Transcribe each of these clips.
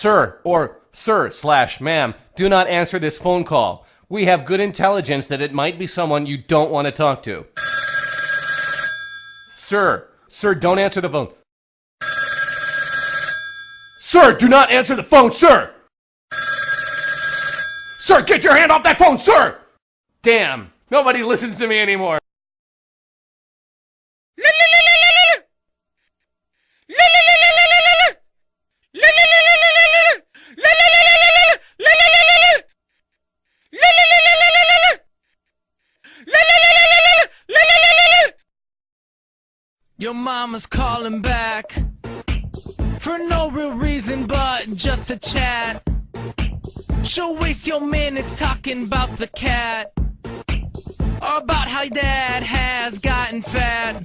Sir or sir/ma'am, do not answer this phone call. We have good intelligence that it might be someone you don't want to talk to. Sir, don't answer the phone. Sir, do not answer the phone, sir! Sir, get your hand off that phone, sir! Damn, nobody listens to me anymore. Your mama's calling back for no real reason but just to chat. She'll waste your minutes talking about the cat or about how your dad has gotten fat.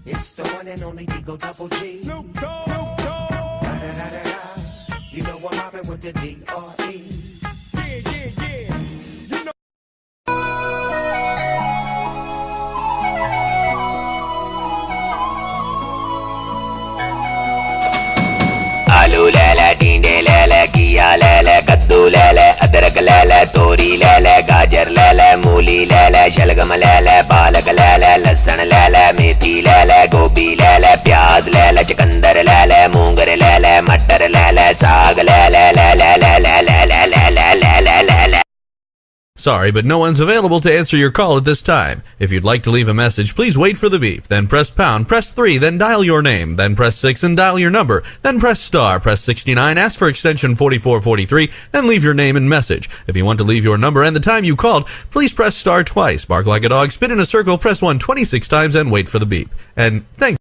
It's the one and only Digo Double G. Snoop Dogg. You know I'm mobbing with the D.R.E. Yeah. You know. आलू ले ले, टींडे ले ले, घिया ले ले, कद्दू ले ले, अदरक ले ले, तोरी ले ले, गाजर ले ले, मूली ले ले, शलगम ले ले, पालक ले ले, लहसुन ले ले, मेथी ले ले, गोभी ले ले, प्याज ले ले, चुकंदर ले ले, मूंगर ले ले, मटर ले ले, साग ले ले ले ले ले ले ले ले ले ले ले ले ले. Sorry, but no one's available to answer your call at this time. If you'd like to leave a message, please wait for the beep, then press pound, press 3, then dial your name, then press 6 and dial your number, then press star, press 69, ask for extension 4443, then leave your name and message. If you want to leave your number and the time you called, please press star twice, bark like a dog, spin in a circle, press 1 26 times, and wait for the beep. And thanks.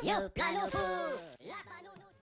Yo plano